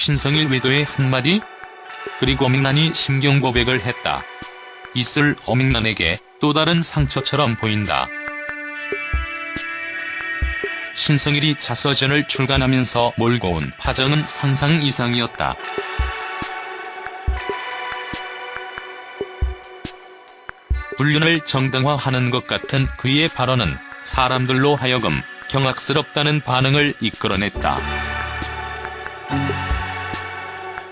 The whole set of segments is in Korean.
신성일 외도의 한마디? 그리고 어밍란이 심경 고백을 했다. 있을 어밍란에게 또 다른 상처처럼 보인다. 신성일이 자서전을 출간하면서 몰고 온 파장은 상상 이상이었다. 불륜을 정당화하는 것 같은 그의 발언은 사람들로 하여금 경악스럽다는 반응을 이끌어냈다.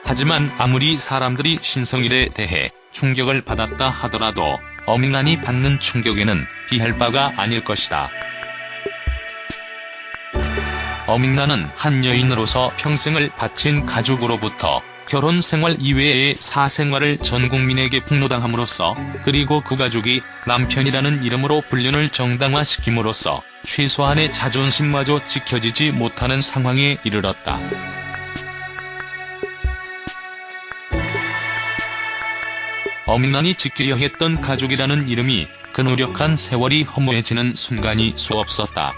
하지만 아무리 사람들이 신성일에 대해 충격을 받았다 하더라도 어밍란이 받는 충격에는 비할 바가 아닐 것이다. 어밍란은 한 여인으로서 평생을 바친 가족으로부터 결혼 생활 이외의 사생활을 전 국민에게 폭로당함으로써, 그리고 그 가족이 남편이라는 이름으로 불륜을 정당화시킴으로써 최소한의 자존심마저 지켜지지 못하는 상황에 이르렀다. 어밍란이 지키려 했던 가족이라는 이름이 그 노력한 세월이 허무해지는 순간이 수없었다.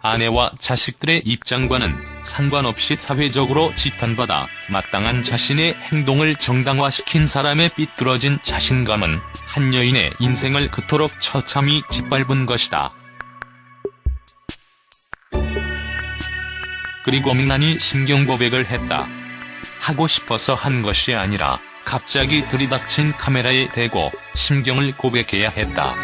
아내와 자식들의 입장과는 상관없이 사회적으로 지탄받아 마땅한 자신의 행동을 정당화시킨 사람의 삐뚤어진 자신감은 한 여인의 인생을 그토록 처참히 짓밟은 것이다. 그리고 어밍란이 심경 고백을 했다. 하고 싶어서 한 것이 아니라 갑자기 들이닥친 카메라에 대고 심경을 고백해야 했다.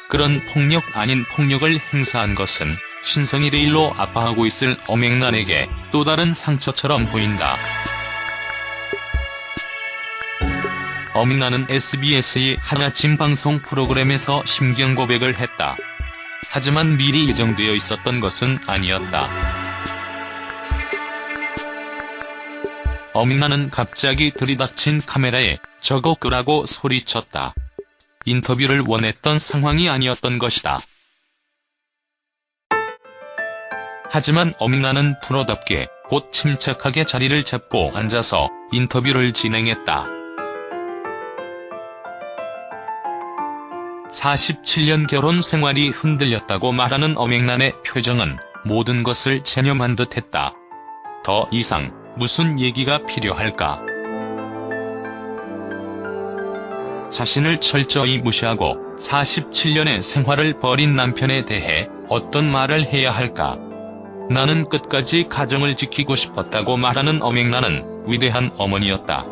그런 폭력 아닌 폭력을 행사한 것은 신성일의 일로 아파하고 있을 어맹란에게 또 다른 상처처럼 보인다. 어맹란은 SBS의 한아침 방송 프로그램에서 심경 고백을 했다. 하지만 미리 예정되어 있었던 것은 아니었다. 어맹란은 갑자기 들이닥친 카메라에 저거 끄라고 소리쳤다. 인터뷰를 원했던 상황이 아니었던 것이다. 하지만 어밍란은 프로답게 곧 침착하게 자리를 잡고 앉아서 인터뷰를 진행했다. 47년 결혼 생활이 흔들렸다고 말하는 어맹란의 표정은 모든 것을 체념한 듯했다. 더 이상 무슨 얘기가 필요할까? 자신을 철저히 무시하고 47년의 생활을 벌인 남편에 대해 어떤 말을 해야 할까? 나는 끝까지 가정을 지키고 싶었다고 말하는 어맹란은 위대한 어머니였다.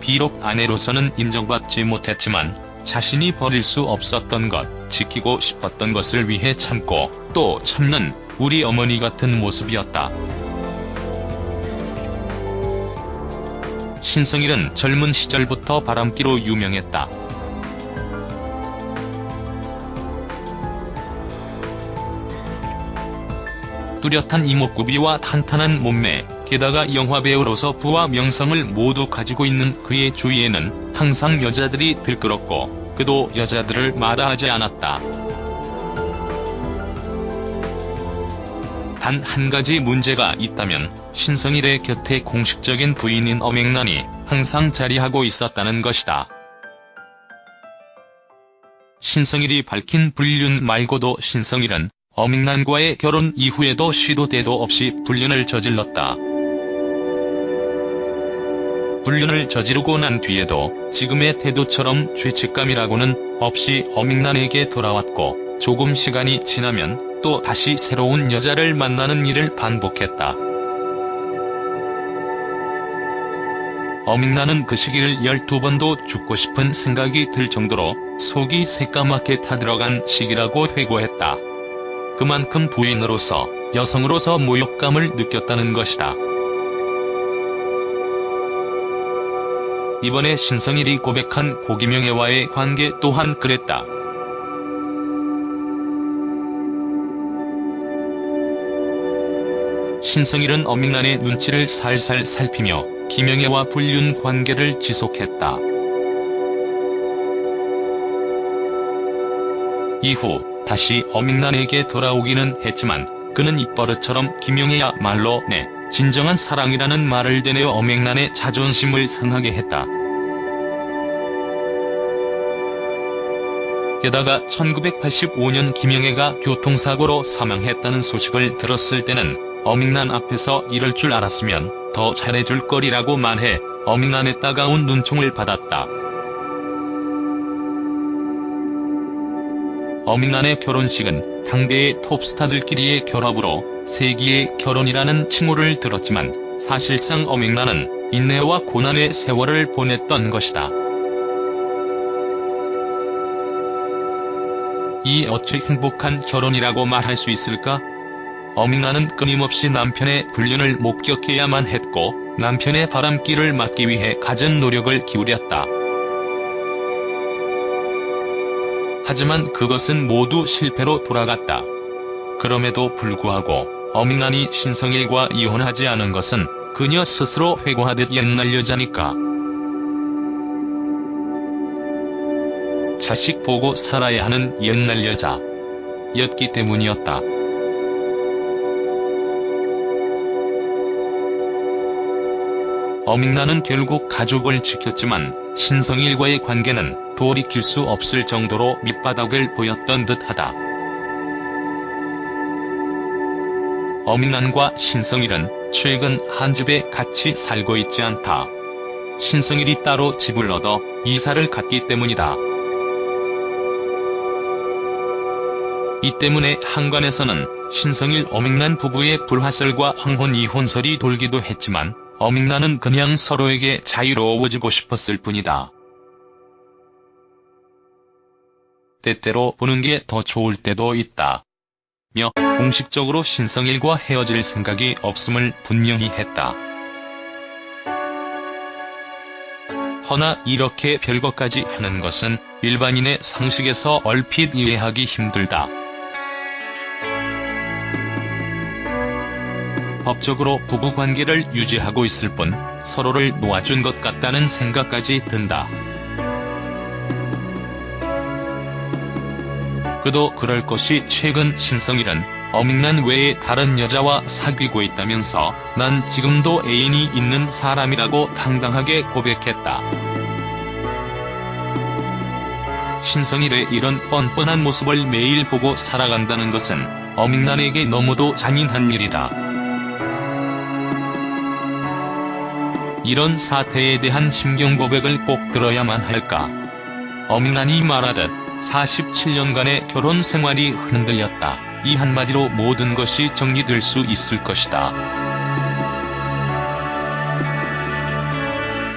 비록 아내로서는 인정받지 못했지만 자신이 버릴 수 없었던 것, 지키고 싶었던 것을 위해 참고 또 참는 우리 어머니 같은 모습이었다. 신성일은 젊은 시절부터 바람기로 유명했다. 뚜렷한 이목구비와 탄탄한 몸매, 게다가 영화배우로서 부와 명성을 모두 가지고 있는 그의 주위에는 항상 여자들이 들끓었고 그도 여자들을 마다하지 않았다. 단 한 가지 문제가 있다면 신성일의 곁에 공식적인 부인인 어맹란이 항상 자리하고 있었다는 것이다. 신성일이 밝힌 불륜 말고도 신성일은 어맹란과의 결혼 이후에도 시도 때도 없이 불륜을 저질렀다. 불륜을 저지르고 난 뒤에도 지금의 태도처럼 죄책감이라고는 없이 어맹란에게 돌아왔고 조금 시간이 지나면 또 다시 새로운 여자를 만나는 일을 반복했다. 어맹란은 그 시기를 12번도 죽고 싶은 생각이 들 정도로 속이 새까맣게 타들어간 시기라고 회고했다. 그만큼 부인으로서, 여성으로서 모욕감을 느꼈다는 것이다. 이번에 신성일이 고백한 고기명애와의 관계 또한 그랬다. 신성일은 어맹란의 눈치를 살살 살피며 김영애와 불륜 관계를 지속했다. 이후 다시 어맹란에게 돌아오기는 했지만 그는 입버릇처럼 김영애야말로 내 진정한 사랑이라는 말을 대내어 어맹란의 자존심을 상하게 했다. 게다가 1985년 김영애가 교통사고로 사망했다는 소식을 들었을 때는 어밍난 앞에서 이럴 줄 알았으면 더 잘해줄 거리라고 말해 어밍난의 따가운 눈총을 받았다. 어밍난의 결혼식은 당대의 톱스타들끼리의 결합으로 세기의 결혼이라는 칭호를 들었지만 사실상 어밍난은 인내와 고난의 세월을 보냈던 것이다. 이 어찌 행복한 결혼이라고 말할 수 있을까? 어밍난은 끊임없이 남편의 불륜을 목격해야만 했고 남편의 바람길을 막기 위해 갖은 노력을 기울였다. 하지만 그것은 모두 실패로 돌아갔다. 그럼에도 불구하고 어밍난이 신성일과 이혼하지 않은 것은 그녀 스스로 회고하듯 옛날 여자니까. 자식 보고 살아야 하는 옛날 여자였기 때문이었다. 어밍난은 결국 가족을 지켰지만 신성일과의 관계는 돌이킬 수 없을 정도로 밑바닥을 보였던 듯하다. 어밍난과 신성일은 최근 한 집에 같이 살고 있지 않다. 신성일이 따로 집을 얻어 이사를 갔기 때문이다. 이 때문에 한간에서는 신성일 어밍난 부부의 불화설과 황혼 이혼설이 돌기도 했지만 어밍난은 그냥 서로에게 자유로워지고 싶었을 뿐이다. 때때로 보는 게 더 좋을 때도 있다. 며 공식적으로 신성일과 헤어질 생각이 없음을 분명히 했다. 허나 이렇게 별것까지 하는 것은 일반인의 상식에서 얼핏 이해하기 힘들다. 법적으로 부부관계를 유지하고 있을 뿐 서로를 놓아준 것 같다는 생각까지 든다. 그도 그럴 것이 최근 신성일은 어밍난 외에 다른 여자와 사귀고 있다면서 난 지금도 애인이 있는 사람이라고 당당하게 고백했다. 신성일의 이런 뻔뻔한 모습을 매일 보고 살아간다는 것은 어밍난에게 너무도 잔인한 일이다. 이런 사태에 대한 심경 고백을 꼭 들어야만 할까? 어밍난이 말하듯 47년간의 결혼 생활이 흔들렸다. 이 한마디로 모든 것이 정리될 수 있을 것이다.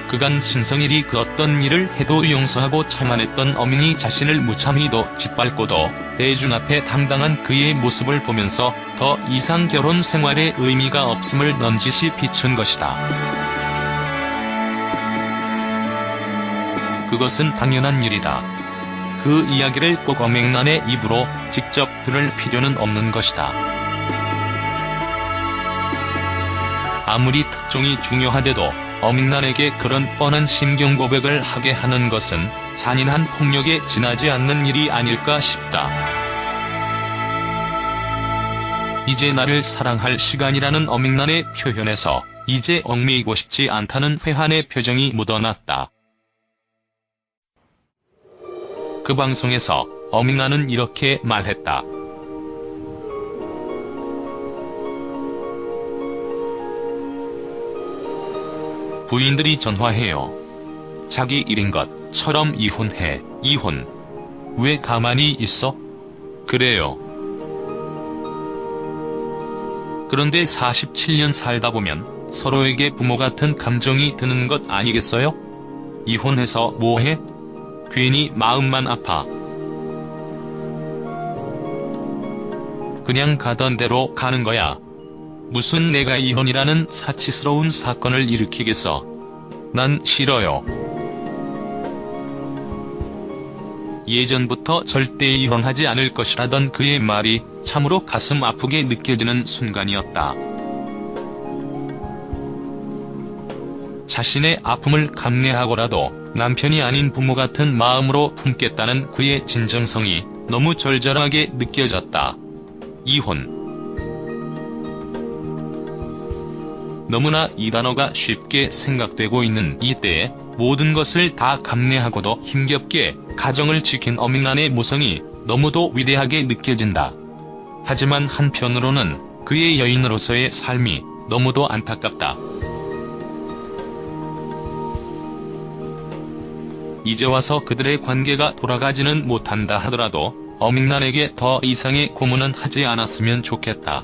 그간 신성일이 그 어떤 일을 해도 용서하고 참아냈던 어밍이 자신을 무참히도 짓밟고도 대중 앞에 당당한 그의 모습을 보면서 더 이상 결혼 생활에 의미가 없음을 넌지시 비춘 것이다. 그것은 당연한 일이다. 그 이야기를 꼭 어맹난의 입으로 직접 들을 필요는 없는 것이다. 아무리 특종이 중요하대도 어맹난에게 그런 뻔한 심경 고백을 하게 하는 것은 잔인한 폭력에 지나지 않는 일이 아닐까 싶다. 이제 나를 사랑할 시간이라는 어맹난의 표현에서 이제 얽매이고 싶지 않다는 회한의 표정이 묻어났다. 그 방송에서 어밍난은 이렇게 말했다. 부인들이 전화해요. 자기 일인 것처럼 이혼해. 이혼. 왜 가만히 있어? 그래요. 그런데 47년 살다 보면 서로에게 부모 같은 감정이 드는 것 아니겠어요? 이혼해서 뭐해? 괜히 마음만 아파. 그냥 가던 대로 가는 거야. 무슨 내가 이혼이라는 사치스러운 사건을 일으키겠어. 난 싫어요. 예전부터 절대 이혼하지 않을 것이라던 그의 말이 참으로 가슴 아프게 느껴지는 순간이었다. 자신의 아픔을 감내하고라도 남편이 아닌 부모 같은 마음으로 품겠다는 그의 진정성이 너무 절절하게 느껴졌다. 이혼. 너무나 이 단어가 쉽게 생각되고 있는 이때에 모든 것을 다 감내하고도 힘겹게 가정을 지킨 어민란의 모성이 너무도 위대하게 느껴진다. 하지만 한편으로는 그의 여인으로서의 삶이 너무도 안타깝다. 이제 와서 그들의 관계가 돌아가지는 못한다 하더라도 어민란에게 더 이상의 고문은 하지 않았으면 좋겠다.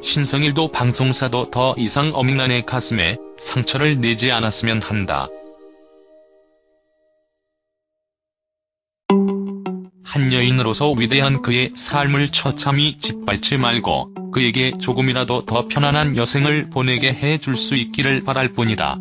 신성일도 방송사도 더 이상 어민란의 가슴에 상처를 내지 않았으면 한다. 한 여인으로서 위대한 그의 삶을 처참히 짓밟지 말고 그에게 조금이라도 더 편안한 여생을 보내게 해줄 수 있기를 바랄 뿐이다.